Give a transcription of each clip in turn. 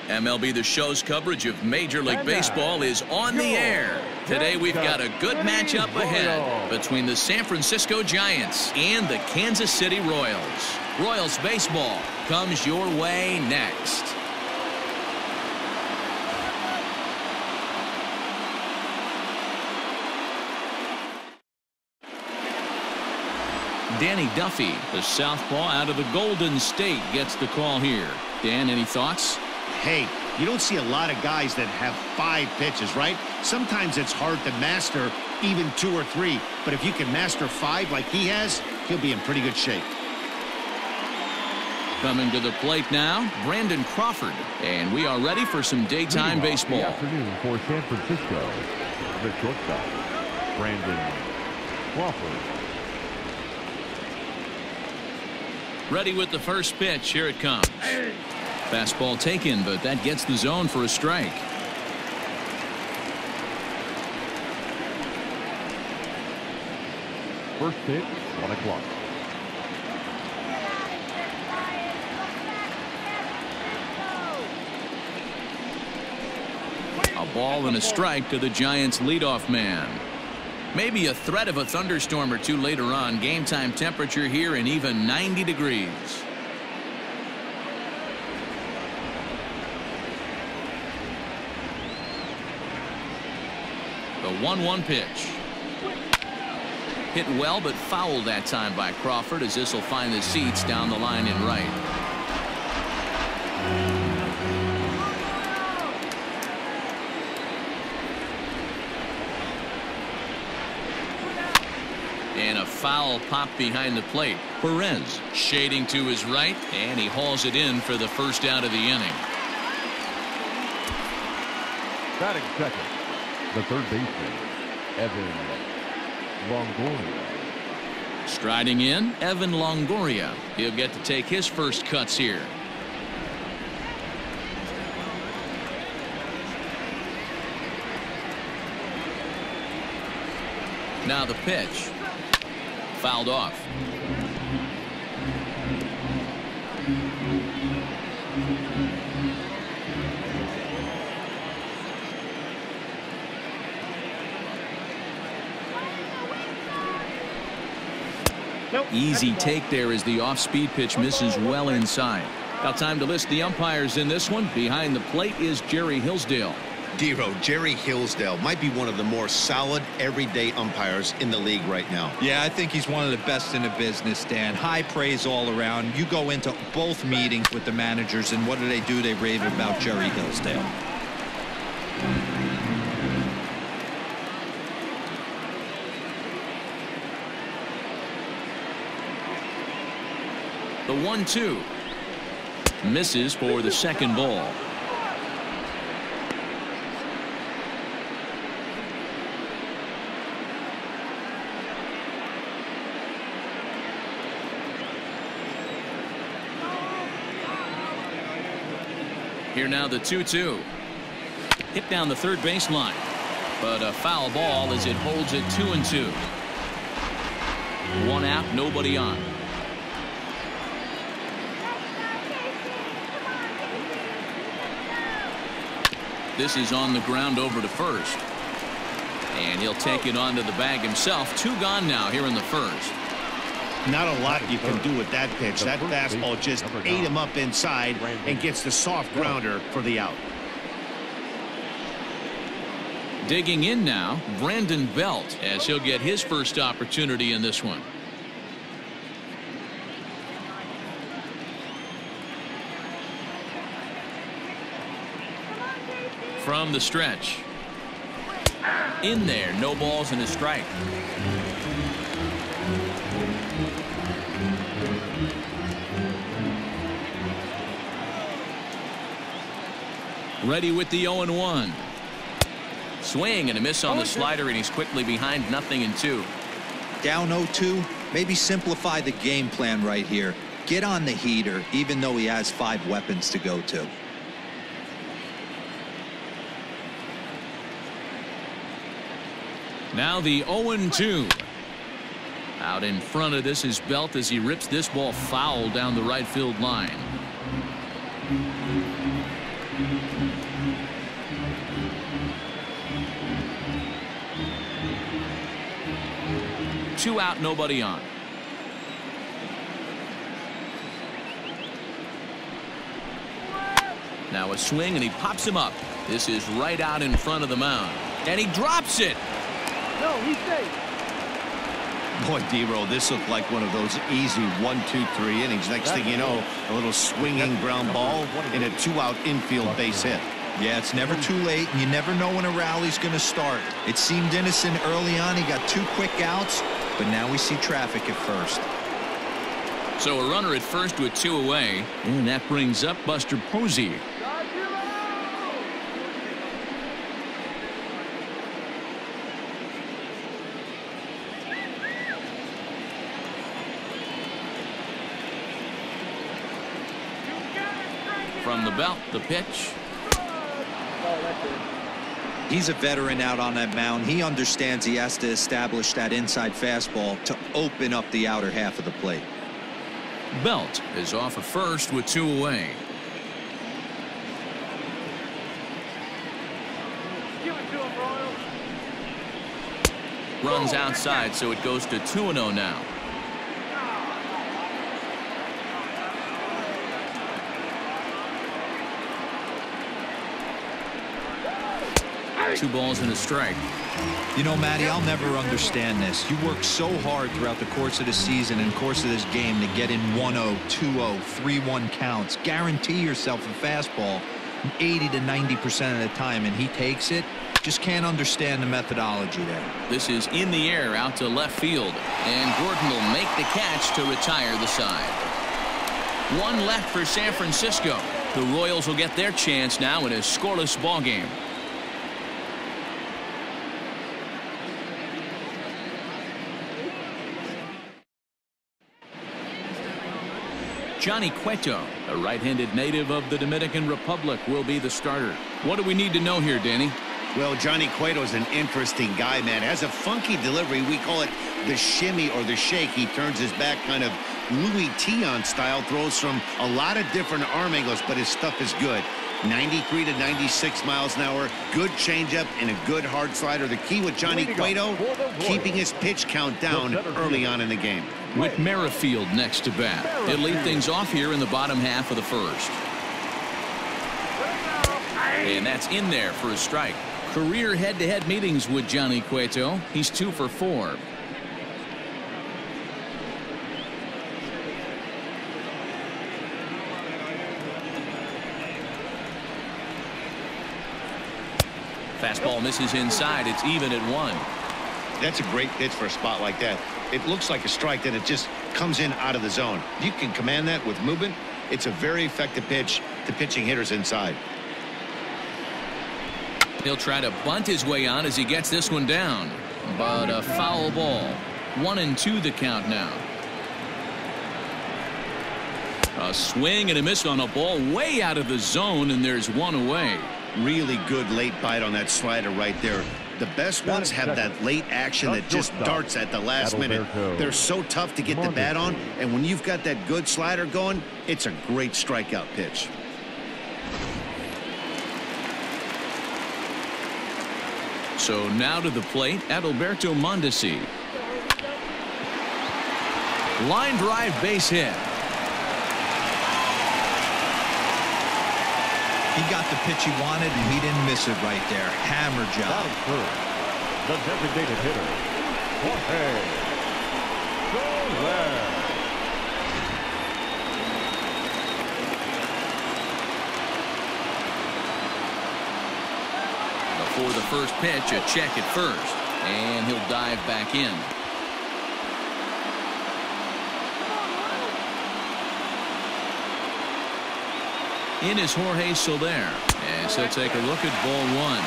MLB The Show's coverage of Major League Baseball is on the air. Today we've got a good matchup ahead between the San Francisco Giants and the Kansas City Royals. Royals baseball comes your way next. Danny Duffy, the southpaw out of the Golden State, gets the call here. Dan, any thoughts? Hey, you don't see a lot of guys that have 5 pitches, right? Sometimes it's hard to master even 2 or 3, but if you can master 5 like he has, he'll be in pretty good shape. Coming to the plate now, Brandon Crawford, and we are ready for some daytime baseball. Good afternoon for San Francisco, the shortstop, Brandon Crawford. Ready with the first pitch. Here it comes. Fastball taken, but that gets the zone for a strike. First pitch, 1 o'clock. A ball and a strike to the Giants' leadoff man. Maybe a threat of a thunderstorm or two later on. Game time temperature here in even 90 degrees. The 1-1 pitch. Hit well, but fouled that time by Crawford, as this will find the seats down the line in right. And a foul pop behind the plate. Perez shading to his right, and he hauls it in for the first out of the inning. Batting second, the third baseman, Evan Longoria. Striding in, Evan Longoria. He'll get to take his first cuts here. Now the pitch. Fouled off. Easy take there as the off-speed pitch misses well inside. Now time to list the umpires in this one. Behind the plate is Jerry Hillsdale. Dero, Jerry Hillsdale might be one of the more solid everyday umpires in the league right now. Yeah, I think he's one of the best in the business, Dan. High praise all around. You go into both meetings with the managers, and what do? They rave about Jerry Hillsdale. The 1-2 misses for the second ball. Here now the 2-2. Hit down the third baseline, but a foul ball as it holds it 2-2. 1 out, nobody on. This is on the ground over to first, and he'll take it onto the bag himself. 2 gone now here in the first. Not a lot you can do with that pitch. That fastball just ate him up inside and gets the soft grounder for the out. Digging in now, Brandon Belt, as he'll get his first opportunity in this one. From the stretch. In there, no balls and a strike. Ready with the 0-1. Swing and a miss on the slider, and he's quickly behind 0-2. Down 0-2, maybe simplify the game plan right here. Get on the heater, even though he has 5 weapons to go to. Now the 0-2. Out in front of this is Belt as he rips this ball foul down the right field line. Two out, nobody on. Now a swing, and he pops him up. This is right out in front of the mound. And he drops it. No, he's safe. Boy, D-Roll, this looked like one of those easy 1, 2, 3 innings. Next thing you know, a little swinging ground ball and a 2-out infield base hit. Yeah, it's never too late, and you never know when a rally's going to start. It seemed innocent early on. He got 2 quick outs, but now we see traffic at first. So a runner at first with 2 away, and that brings up Buster Posey. From the belt, the pitch. He's a veteran out on that mound. He understands he has to establish that inside fastball to open up the outer half of the plate. Belt is off at first with 2 away. Runs outside, so it goes to 2-0 now. Two balls and a strike. You know, Matty, I'll never understand this. You work so hard throughout the course of the season and course of this game to get in 1-0, 2-0, 3-1 counts. Guarantee yourself a fastball 80 to 90% of the time, and he takes it. Just can't understand the methodology there. This is in the air out to left field, and Gordon will make the catch to retire the side. 1 left for San Francisco. The Royals will get their chance now in a scoreless ball game. Johnny Cueto, a right-handed native of the Dominican Republic, will be the starter. What do we need to know here, Danny? Well, Johnny Cueto is an interesting guy, man. Has a funky delivery. We call it the shimmy or the shake. He turns his back kind of Louis Tion style, throws from a lot of different arm angles, but his stuff is good. 93 to 96 miles an hour, good changeup, and a good hard slider. The key with Johnny Cueto, keeping his pitch count down early on in the game. With Merrifield next to bat, he'll lead things off here in the bottom half of the first. And that's in there for a strike. Career head-to-head meetings with Johnny Cueto. He's 2 for 4. Fastball misses inside. It's even at 1. That's a great pitch for a spot like that. It looks like a strike, that it just comes in out of the zone. You can command that with movement. It's a very effective pitch to pitching hitters inside. He'll try to bunt his way on as he gets this one down, but a foul ball. 1-2 the count now. A swing and a miss on a ball way out of the zone, and there's 1 away. Really good late bite on that slider right there. The best ones have that late action that just darts at the last minute. They're so tough to get the bat on, and when you've got that good slider going, it's a great strikeout pitch. So now to the plate, Adalberto Mondesi. Line drive, base hit. He got the pitch he wanted, and he didn't miss it right there. Hammer job. The designated hitter, Jorge Soler. Before the first pitch, a check at first, and he'll dive back in. In is Jorge Soler, as he'll take a look at ball 1.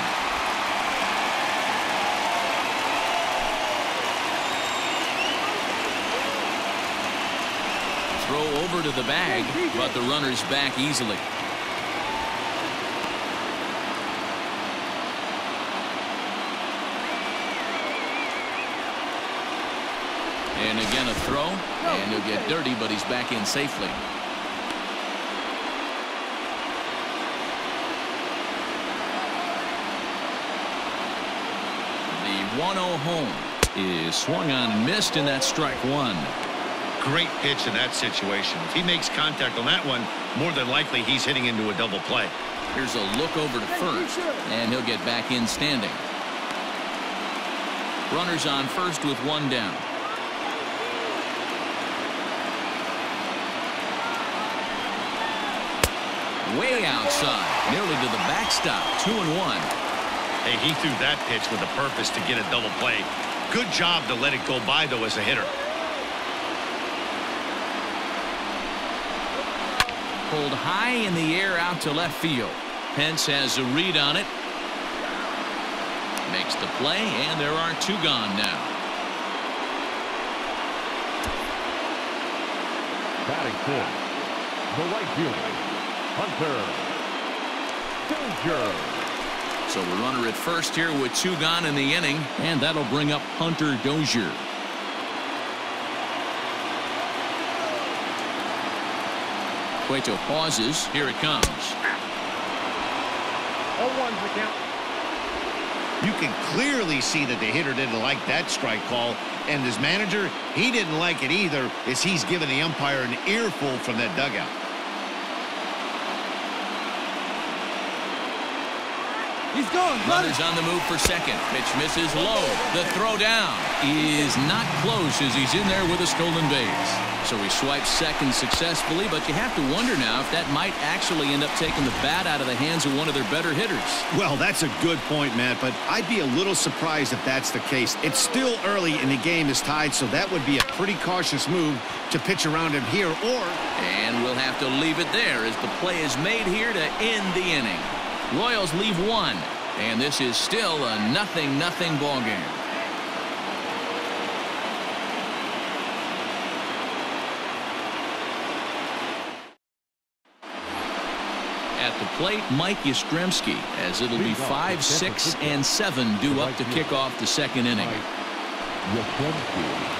Throw over to the bag, but the runner's back easily. And again a throw, and he'll get dirty, but he's back in safely. 1-0 home. Is swung on and missed, and that's strike one. Great pitch in that situation. If he makes contact on that one, more than likely he's hitting into a double play. Here's a look over to first, and he'll get back in standing. Runners on first with one down. Way outside, nearly to the backstop. 2-1. Hey, he threw that pitch with a purpose to get a double play. Good job to let it go by, though, as a hitter. Pulled high in the air out to left field. Pence has a read on it. Makes the play, and there are two gone now. Batting fifth, the right fielder, Hunter Dozier. So the runner at first here with two gone in the inning, and that'll bring up Hunter Dozier. Cueto pauses. Here it comes. 0-1's the count. You can clearly see that the hitter didn't like that strike call, and his manager, he didn't like it either, as he's given the umpire an earful from that dugout. He's gone. Runners on the move for second. Pitch misses low. The throw down is not close as he's in there with a stolen base. So he swipes second successfully, but you have to wonder now if that might actually end up taking the bat out of the hands of one of their better hitters. Well, that's a good point, Matt, but I'd be a little surprised if that's the case. It's still early and the game is tied, so that would be a pretty cautious move to pitch around him here, or... And we'll have to leave it there as the play is made here to end the inning. Royals leave one, and this is still a 0-0 ball game. At the plate, Mike Yastrzemski, as it'll be 5, 6, and 7 due up to kick off the second inning. Yastrzemski.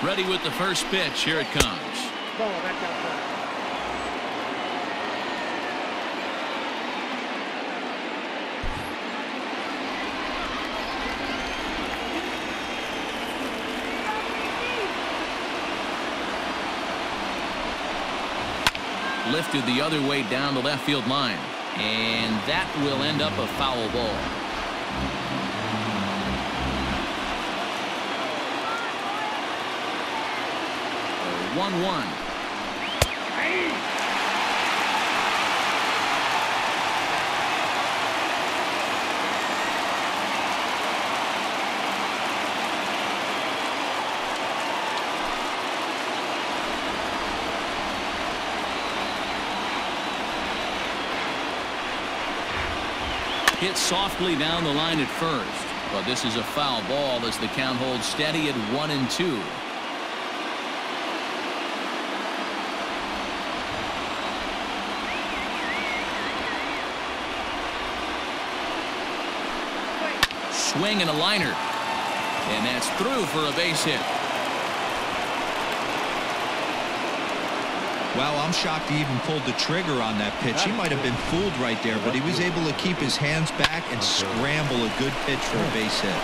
Ready with the first pitch. Here it comes. Ball back outside. Lifted the other way down the left field line, and that will end up a foul ball. 1-1. Hit softly down the line at first, but this is a foul ball as the count holds steady at 1-2. Swing and a liner, and that's through for a base hit. Wow, I'm shocked he even pulled the trigger on that pitch. He might have been fooled right there, but he was able to keep his hands back and scramble a good pitch for a base hit.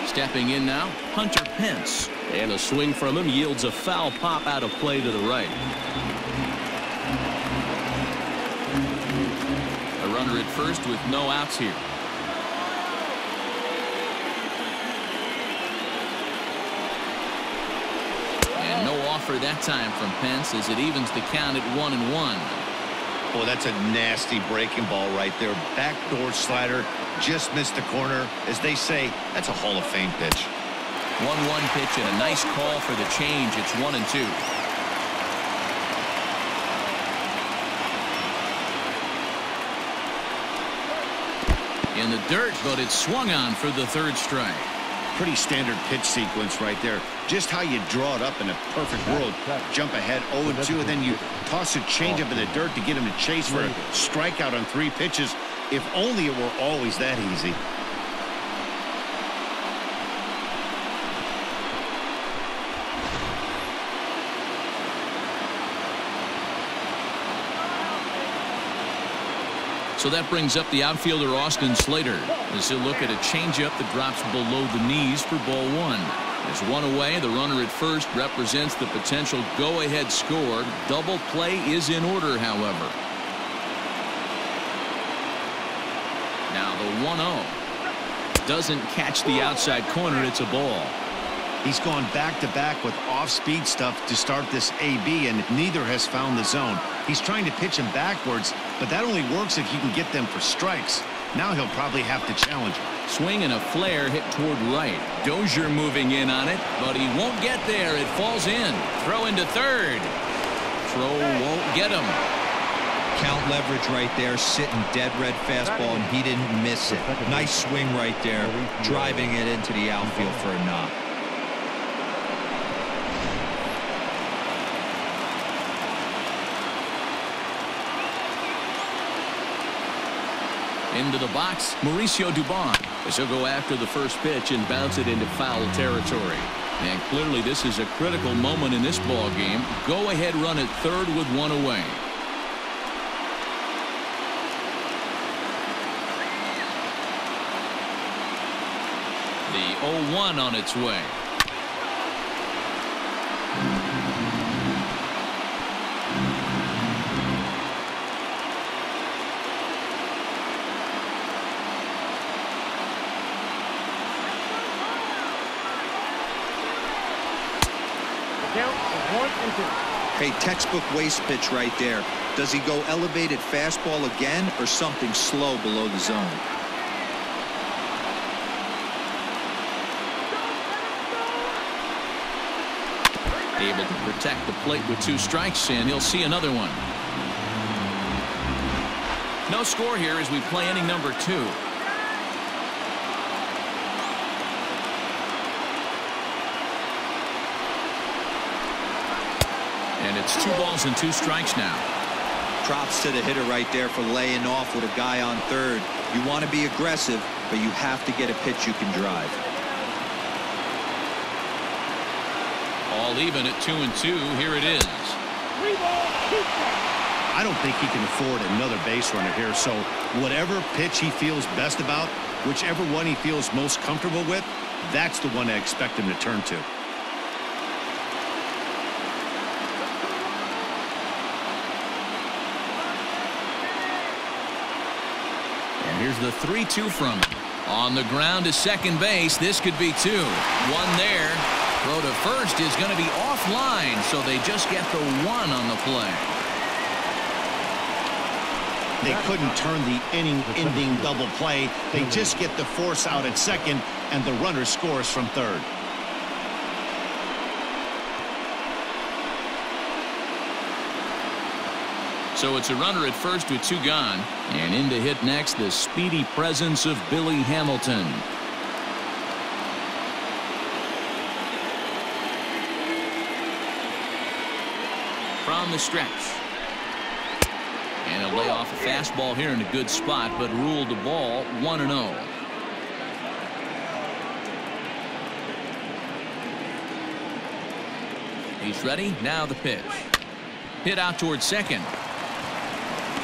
Stepping in now, Hunter Pence. And a swing from him yields a foul pop out of play to the right. A runner at first with no outs here. And no offer that time from Pence as it evens the count at 1-1. Boy, that's a nasty breaking ball right there. Backdoor slider, just missed the corner. As they say, that's a Hall of Fame pitch. 1-1 pitch and a nice call for the change. It's 1-2. In the dirt, but it's swung on for the third strike. Pretty standard pitch sequence right there. Just how you draw it up in a perfect world. Jump ahead 0-2, and then you toss a changeup in the dirt to get him to chase for a strikeout on 3 pitches. If only it were always that easy. So that brings up the outfielder Austin Slater as he'll look at a changeup that drops below the knees for ball 1. There's 1 away. The runner at first represents the potential go-ahead score. Double play is in order, however. Now the 1-0 doesn't catch the outside corner. It's a ball. He's gone back-to-back with off-speed stuff to start this AB, and neither has found the zone. He's trying to pitch him backwards, but that only works if you can get them for strikes. Now he'll probably have to challenge him. Swing and a flare hit toward right. Dozier moving in on it, but he won't get there. It falls in. Throw into third. Throw won't get him. Count leverage right there, sitting dead red fastball, and he didn't miss it. Nice swing right there, driving it into the outfield for a knock. Into the box, Mauricio Dubon, as he'll go after the first pitch and bounce it into foul territory. And clearly this is a critical moment in this ball game. Go ahead run at third with 1 away. The 0-1 on its way. Hey, textbook waste pitch right there. Does he go elevated fastball again or something slow below the zone? Able to protect the plate with 2 strikes, and he'll see another one. No score here as we play inning number 2. And it's 2 balls and 2 strikes now. Props to the hitter right there for laying off with a guy on third. You want to be aggressive, but you have to get a pitch you can drive. All even at 2-2. Here it is. I don't think he can afford another base runner here, so whatever pitch he feels best about, whichever one he feels most comfortable with, that's the one I expect him to turn to. Here's the 3-2 from him. On the ground to second base. This could be 2. 1 there. Throw to first is going to be offline, so they just get the 1 on the play. They couldn't turn the inning-ending double play. They just get the force out at second, and the runner scores from third. So it's a runner at first with 2 gone. And in to hit next, the speedy presence of Billy Hamilton. From the stretch. And he'll lay off a fastball here in a good spot, but ruled the ball 1-0. He's ready. Now the pitch. Hit out towards second.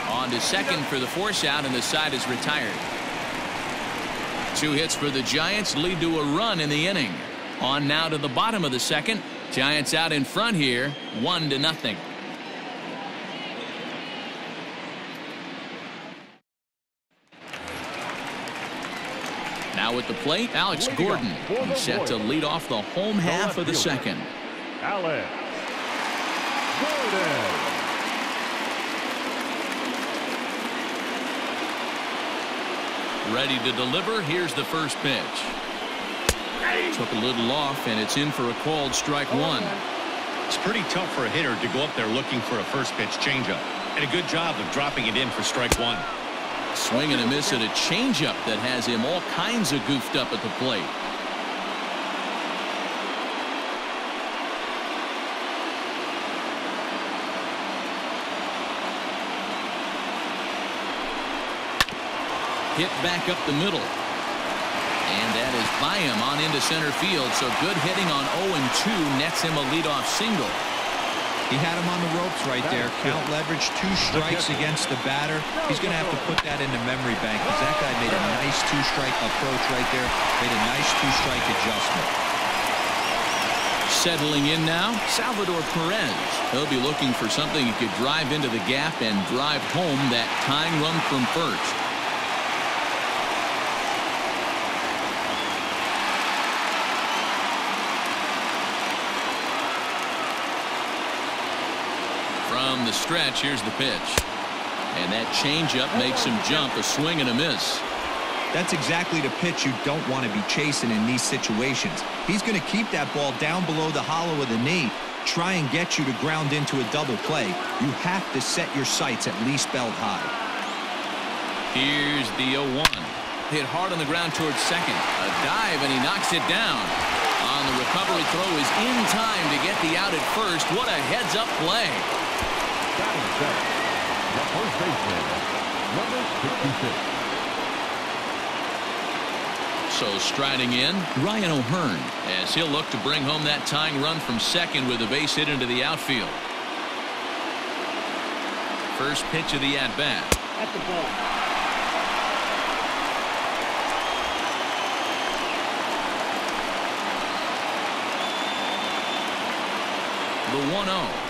On to second for the force out, and the side is retired. 2 hits for the Giants lead to a run in the inning. On now to the bottom of the second. Giants out in front here, 1-0. Now at the plate, Alex Gordon. He's set to lead off the home half of the second. Alex Gordon. Ready to deliver. Here's the first pitch. Took a little off, and it's in for a called strike 1. It's pretty tough for a hitter to go up there looking for a first pitch changeup, and a good job of dropping it in for strike 1. Swing and a miss at a changeup that has him all kinds of goofed up at the plate. hit back up the middle. And that is by him on into center field. So good hitting on 0-2 nets him a leadoff single. He had him on the ropes right there. Count leverage, 2 strikes against the batter. He's going to have to put that in the memory bank because that guy made a nice 2-strike approach right there. Made a nice 2-strike adjustment. Settling in now, Salvador Perez. He'll be looking for something he could drive into the gap and drive home that tying run from first. From the stretch, here's the pitch. And that changeup makes him jump, a swing and a miss. That's exactly the pitch you don't want to be chasing in these situations. He's going to keep that ball down below the hollow of the knee, try and get you to ground into a double play. You have to set your sights at least belt high. Here's the 0-1. Hit hard on the ground towards second. A dive, and he knocks it down. On the recovery throw is in time to get the out at first. What a heads-up play. The first baseman, number 66. So striding in, Ryan O'Hearn, as he'll look to bring home that tying run from second with a base hit into the outfield. First pitch of the at-bat. At the ball. The 1-0.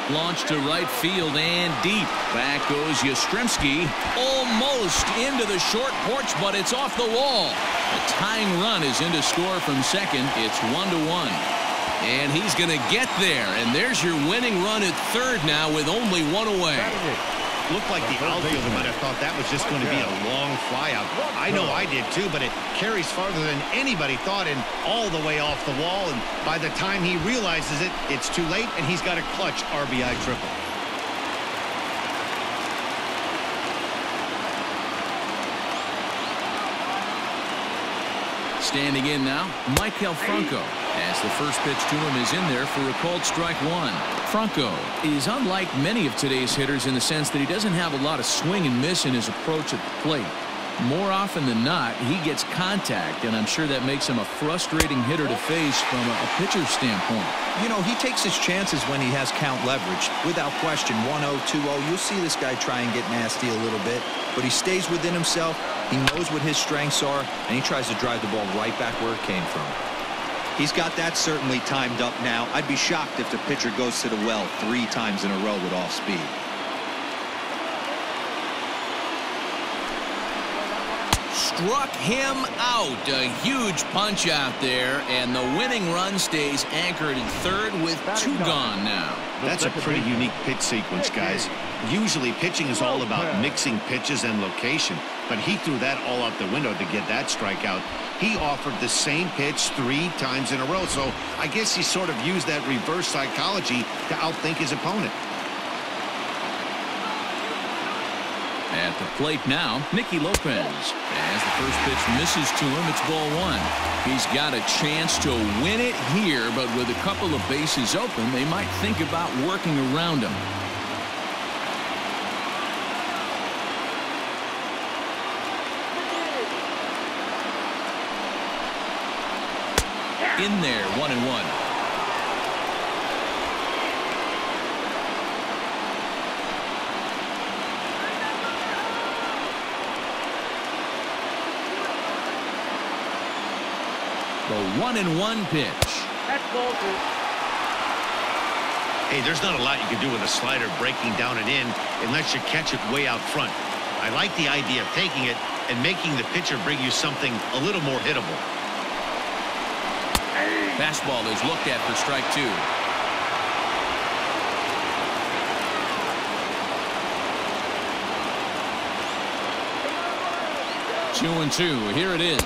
Launched to right field and deep. Back goes Yastrzemski. Almost into the short porch, but it's off the wall. The tying run is into score from second. It's 1-1. And he's going to get there. And there's your winning run at third now with only one away. Looked like the outfielder might have thought that was just going to be a long fly out. I know I did too, but it carries farther than anybody thought and all the way off the wall. And by the time he realizes it, it's too late and he's got a clutch RBI triple. Standing in now, Maikel Franco, as the first pitch to him is in there for a called strike one. Franco is unlike many of today's hitters in the sense that he doesn't have a lot of swing and miss in his approach at the plate. More often than not, he gets contact, and I'm sure that makes him a frustrating hitter to face from a pitcher's standpoint. You know, he takes his chances when he has count leverage. Without question, 1-0, 2-0, you'll see this guy try and get nasty a little bit, but he stays within himself. He knows what his strengths are, and he tries to drive the ball right back where it came from. He's got that certainly timed up now. I'd be shocked if the pitcher goes to the well 3 times in a row with off speed. Struck him out. A huge punch out there, and the winning run stays anchored in third with 2 gone now. That's a pretty unique pitch sequence, guys. Usually pitching is all about mixing pitches and location, but he threw that all out the window to get that strikeout. He offered the same pitch 3 times in a row, so I guess he sort of used that reverse psychology to outthink his opponent. At the plate now, Nicky Lopez. As the first pitch misses to him, it's ball 1. He's got a chance to win it here, but with a couple of bases open, they might think about working around him. In there, 1-1. The 1-1 pitch. That's ball 2. Hey, there's not a lot you can do with a slider breaking down and in unless you catch it way out front. I like the idea of taking it and making the pitcher bring you something a little more hittable. Fastball is looked at for strike 2. 2-2. Here it is.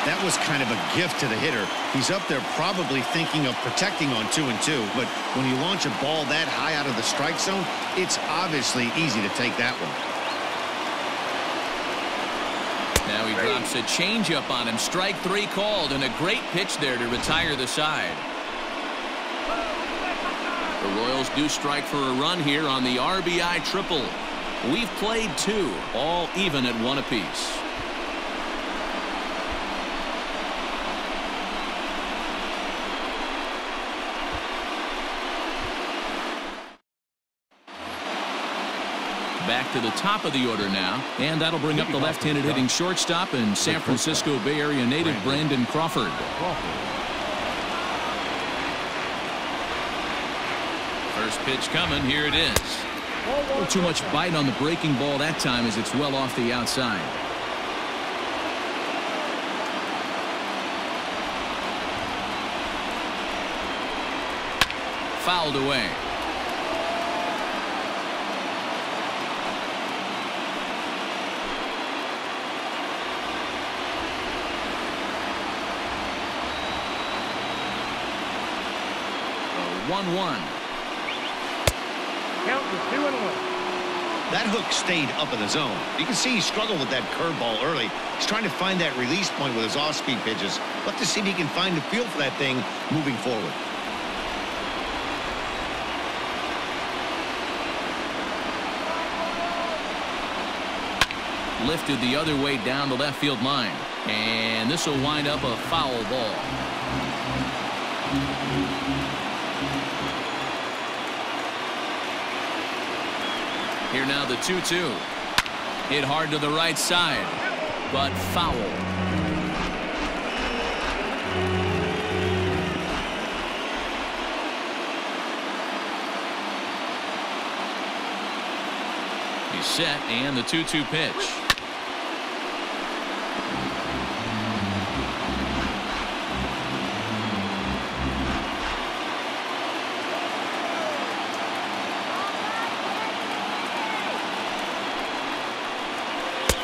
That was kind of a gift to the hitter. He's up there probably thinking of protecting on 2-2, but when you launch a ball that high out of the strike zone, it's obviously easy to take that one. Now he drops a changeup on him. Strike 3 called, and a great pitch there to retire the side. The Royals do strike for a run here on the RBI triple. We've played 2, all even at 1 apiece. Back to the top of the order now, and that'll bring up the left-handed hitting shortstop and San Francisco Bay Area native Brandon Crawford. First pitch coming. Here it is. A little too much bite on the breaking ball that time as it's well off the outside. Fouled away. The 1-1. Count is 2-1. That hook stayed up in the zone. You can see he struggled with that curveball early. He's trying to find that release point with his off-speed pitches. We'll have to see if he can find the feel for that thing moving forward. Lifted the other way down the left field line, and this will wind up a foul ball. Here now the 2-2. Hit hard to the right side, but foul. He's set, and the 2-2 pitch.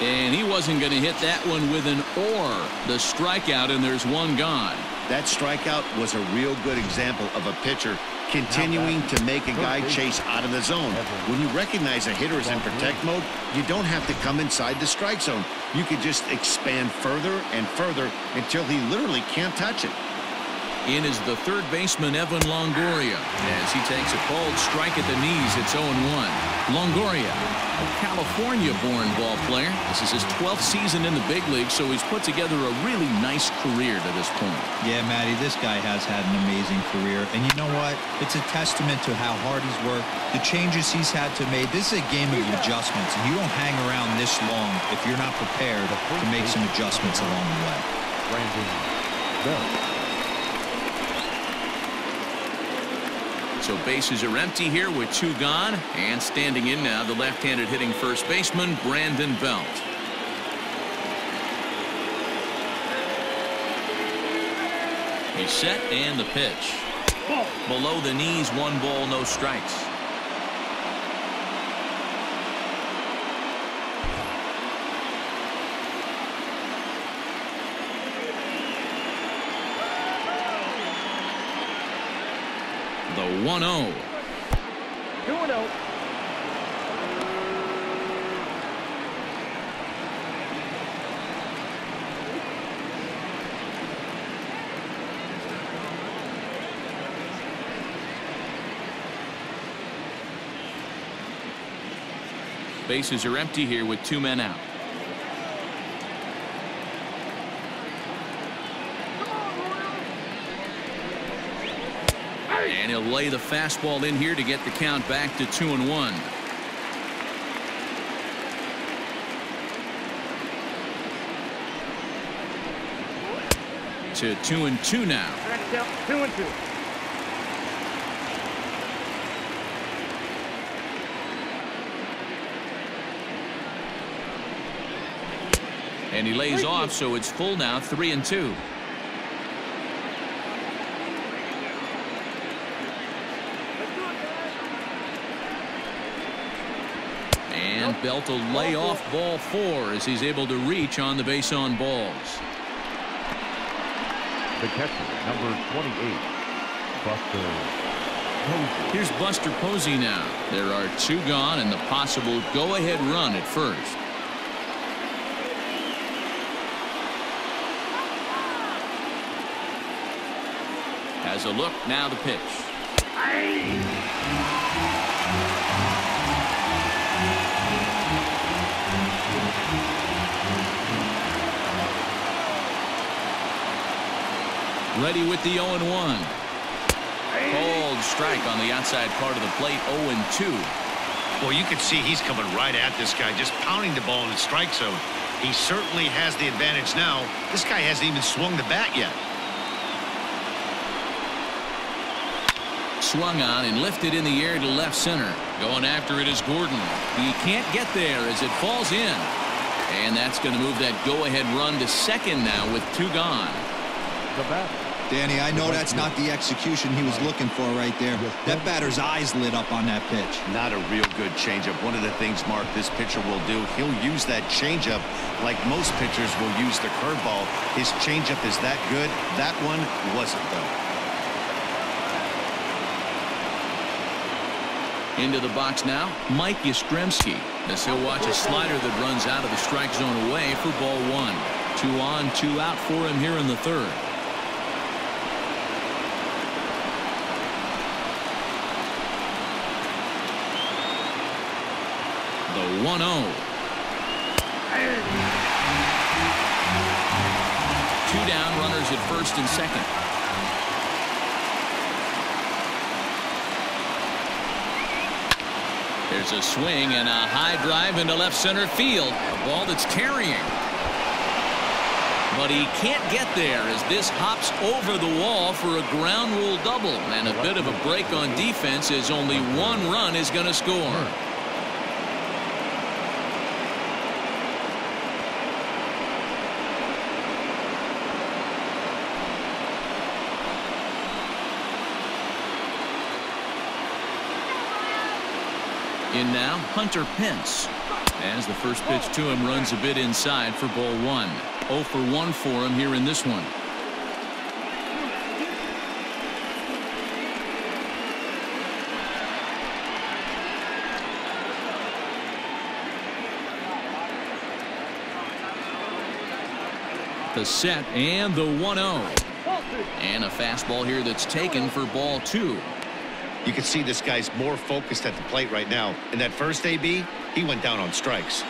And he wasn't going to hit that one with an or. The strikeout, and there's one gone. That strikeout was a real good example of a pitcher continuing to make a guy chase out of the zone. When you recognize a hitter is in protect mode, you don't have to come inside the strike zone. You could just expand further and further until he literally can't touch it. In is the third baseman, Evan Longoria. As he takes a cold strike at the knees, it's 0-1. Longoria, a California-born ball player. This is his 12th season in the big league, so he's put together a really nice career to this point. Yeah, Matty, this guy has had an amazing career. And you know what? It's a testament to how hard he's worked, the changes he's had to make. This is a game of adjustments, and you don't hang around this long if you're not prepared to make some adjustments along the way. Brandon Belt. So bases are empty here with 2 gone, and standing in now the left-handed hitting first baseman Brandon Belt. He's set, and the pitch. Below the knees, 1 ball, no strikes. The 1-0. 2-0. Bases are empty here with 2 men out. And he'll lay the fastball in here to get the count back to 2-1. To 2-2 now. 2-2. And he lays off, so it's full now, 3-2. And Now Belt will lay off ball 4 as he's able to reach on the base on balls. The catcher, number 28, Buster Posey. Here's Buster Posey now. There are 2 gone and the possible go-ahead run at first. Has a look, now the pitch. Ready with the 0-1. Cold strike on the outside part of the plate, 0-2. Well, you can see he's coming right at this guy, just pounding the ball in the strike zone. He certainly has the advantage now. This guy hasn't even swung the bat yet. Swung on and lifted in the air to left center. Going after it is Gordon. He can't get there as it falls in. And that's going to move that go-ahead run to second now with 2 gone. The bat. Danny, I know that's not the execution he was looking for right there. That batter's eyes lit up on that pitch. Not a real good changeup. One of the things, Mark, this pitcher will do, he'll use that changeup like most pitchers will use the curveball. His changeup is that good. That one wasn't, though. Into the box now, Mike Yastrzemski, as he'll watch a slider that runs out of the strike zone away for ball 1. 2 on, 2 out for him here in the 3rd. The 1-0. 2 down, runners at first and second. There's a swing and a high drive into left center field. A ball that's carrying. But he can't get there as this hops over the wall for a ground rule double. And a bit of a break on defense as only 1 run is going to score. In now, Hunter Pence. As the first pitch to him runs a bit inside for ball 1. 0 for 1 for him here in this one. The set and the 1-0. And a fastball here that's taken for ball 2. You can see this guy's more focused at the plate right now. In that first AB, he went down on strikes.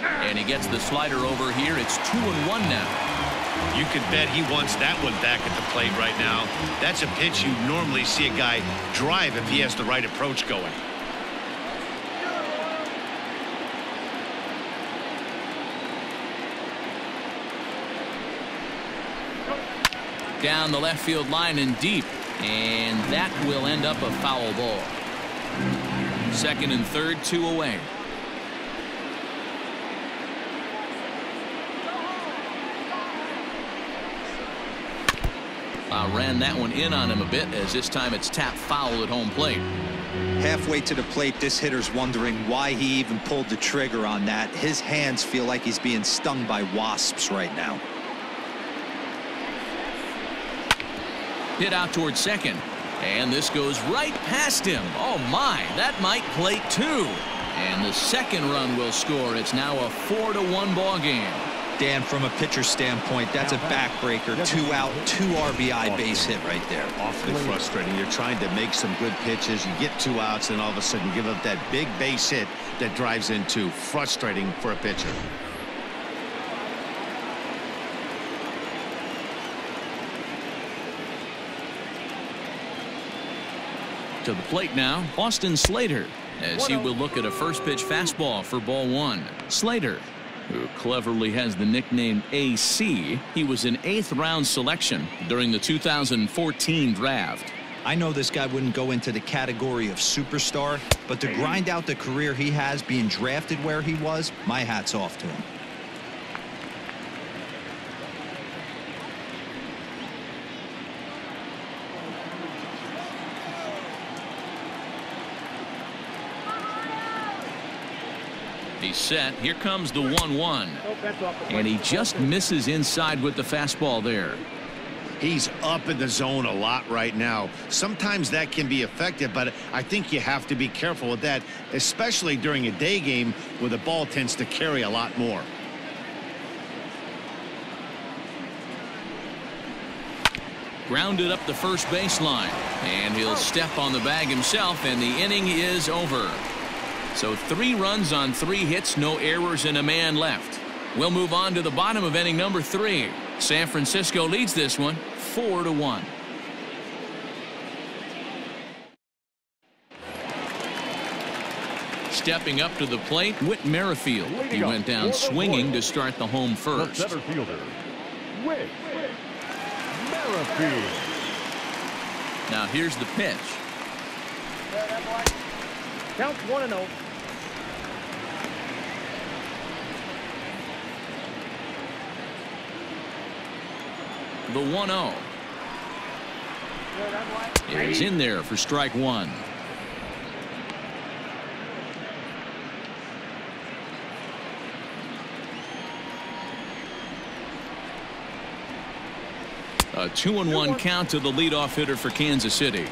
And he gets the slider over here. It's 2-1 now. You could bet he wants that one back at the plate right now. That's a pitch you normally see a guy drive if he has the right approach going. Down the left field line and deep, and that will end up a foul ball. Second and third, 2 away. Ran that one in on him a bit, as this time it's tapped foul at home plate. Halfway to the plate, this hitter's wondering why he even pulled the trigger on that. His hands feel like he's being stung by wasps right now. Hit out towards second, and this goes right past him. Oh my, that might plate 2. And the second run will score. It's now a 4-1 ball game. Dan, from a pitcher standpoint, that's a backbreaker. 2 out, 2 RBI base hit right there. Awfully frustrating. You're trying to make some good pitches. You get 2 outs, and all of a sudden you give up that big base hit that drives in 2. Frustrating for a pitcher. To the plate now, Austin Slater, as he will look at a first pitch fastball for ball 1. Slater, who cleverly has the nickname AC, he was an 8th round selection during the 2014 draft. I know this guy wouldn't go into the category of superstar, but to grind out the career he has being drafted where he was, my hat's off to him. He's set. Here comes the 1-1. And he just misses inside with the fastball there. He's up in the zone a lot right now. Sometimes that can be effective, but I think you have to be careful with that, especially during a day game where the ball tends to carry a lot more. Grounded up the first baseline, and he'll step on the bag himself, and the inning is over. So 3 runs on 3 hits, no errors, and a man left. We'll move on to the bottom of inning number 3. San Francisco leads this one 4-1. Stepping up to the plate, Whit Merrifield. He went down swinging to start the home first. The center fielder, Whit Merrifield. Now here's the pitch. Counts 1-0. The 1-0 is in there for strike 1. A 2-1 count to the leadoff hitter for Kansas City.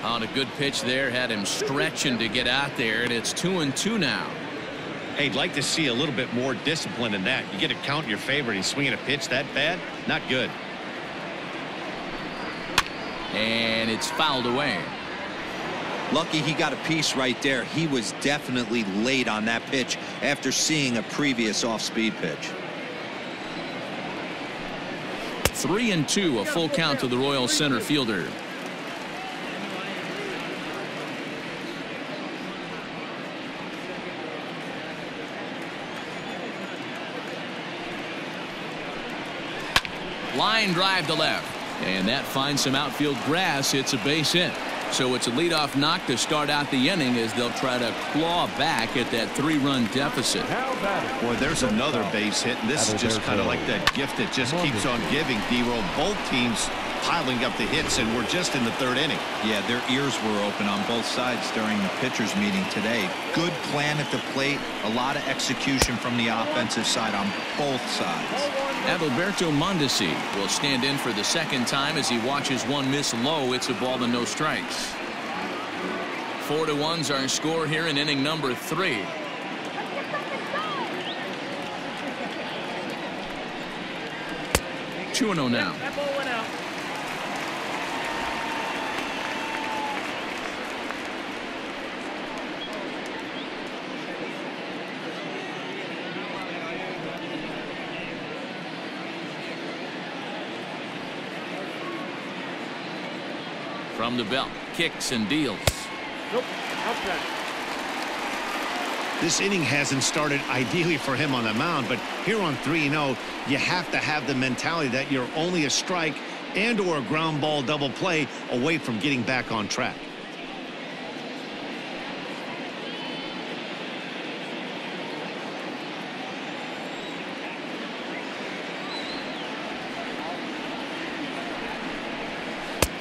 On a good pitch there, had him stretching to get out there, and it's 2-2 now. Hey, I'd like to see a little bit more discipline in that. You get a count in your favor and he's swinging a pitch that bad? Not good. And it's fouled away. Lucky he got a piece right there. He was definitely late on that pitch after seeing a previous off-speed pitch. 3-2, a full count to the Royals center fielder. Line drive to left, and that finds some outfield grass. It's a base hit. So it's a leadoff knock to start out the inning as they'll try to claw back at that 3-run deficit. Boy, there's another base hit, and this is just kind of like that gift that just keeps on giving, D-Roll. Both teams piling up the hits, and we're just in the 3rd inning. Yeah, their ears were open on both sides during the pitchers meeting today. Good plan at the plate, a lot of execution from the offensive side on both sides. Adalberto Mondesi will stand in for the second time as he watches one miss low. It's a ball and no strikes. 4-1's our score here in inning number 3. Two 2-0 now. That ball went out. From the belt, kicks and deals. Nope. Outside. This inning hasn't started ideally for him on the mound, but here on 3-0, you have to have the mentality that you're only a strike and or a ground ball double play away from getting back on track.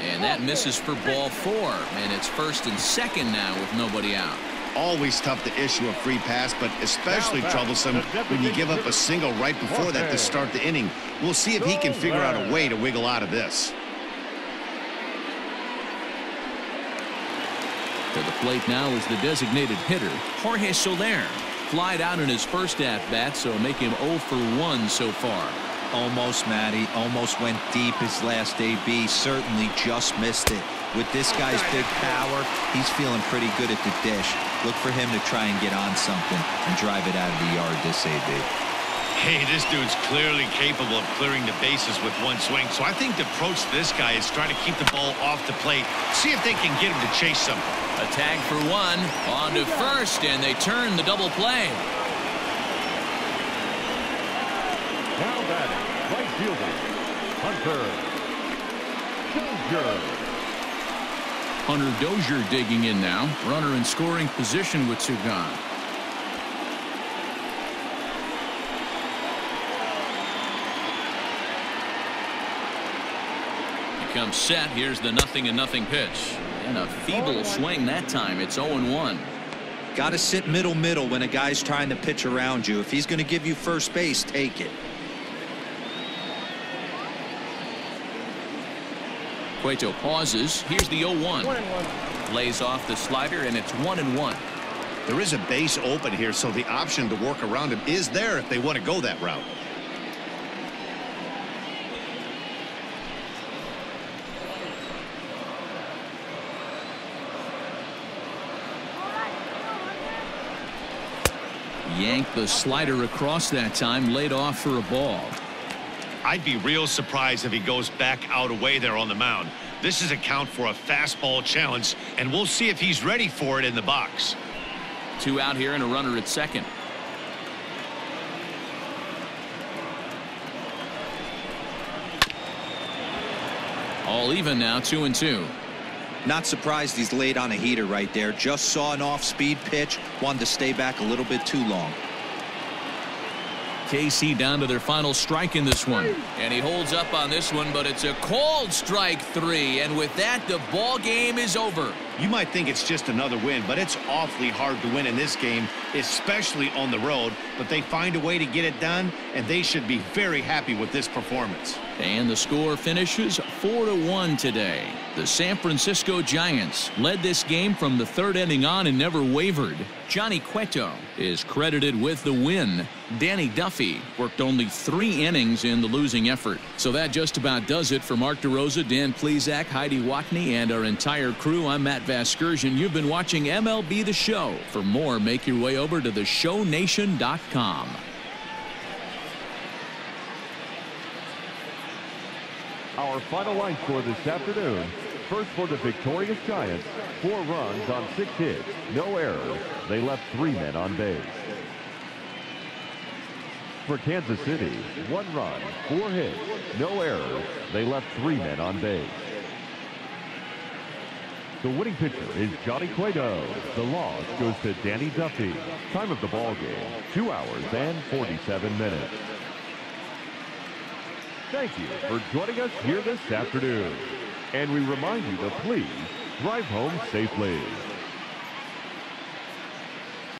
And that misses for ball 4, and it's 1st and 2nd now with nobody out. Always tough to issue a free pass, but especially troublesome when you give up a single right before that to start the inning. We'll see if he can figure out a way to wiggle out of this. To the plate now is the designated hitter, Jorge Soler. Flied out in his first at-bat, so make him 0 for 1 so far. Almost, Matty. Almost went deep his last AB. Certainly just missed it. With this guy's big power, he's feeling pretty good at the dish. Look for him to try and get on something and drive it out of the yard this AB. Hey, this dude's clearly capable of clearing the bases with one swing. So I think the approach to this guy is trying to keep the ball off the plate. See if they can get him to chase something. A tag for 1. On to first, and they turn the double play. Now batting, right fielder, Hunter Dozier. Hunter Dozier digging in now. Runner in scoring position with 2 gone. comes set. Here's the 0-0 pitch. And a feeble swing that time. It's 0-1. Got to sit middle when a guy's trying to pitch around you. If he's going to give you first base, take it. Cueto pauses. Here's the 0-1. 1-1. Lays off the slider, and it's 1-1. There is a base open here, so the option to work around him is there if they want to go that route. Yanked the slider across that time, laid off for a ball. I'd be real surprised if he goes back out away there on the mound. This is a count for a fastball challenge, and we'll see if he's ready for it in the box. 2 out here and a runner at second. All even now, 2-2. Not surprised he's laid on a heater right there. Just saw an off-speed pitch. Wanted to stay back a little bit too long. KC down to their final strike in this one. And he holds up on this one, but it's a cold strike 3. And with that, the ball game is over. You might think it's just another win, but it's awfully hard to win in this game, especially on the road. But they find a way to get it done, and they should be very happy with this performance. And the score finishes 4-1 today. The San Francisco Giants led this game from the 3rd inning on and never wavered. Johnny Cueto is credited with the win. Danny Duffy worked only 3 innings in the losing effort. So that just about does it for Mark DeRosa, Dan Plesac, Heidi Watney, and our entire crew. I'm Matt Vasgersian. You've been watching MLB The Show. For more, make your way over to theshownation.com. Our final line score this afternoon. First for the victorious Giants, 4 runs on 6 hits, no errors. They left 3 men on base. For Kansas City, 1 run, 4 hits, no errors. They left 3 men on base. The winning pitcher is Johnny Cueto. The loss goes to Danny Duffy. Time of the ball game, 2 hours and 47 minutes. Thank you for joining us here this afternoon. And we remind you to please drive home safely.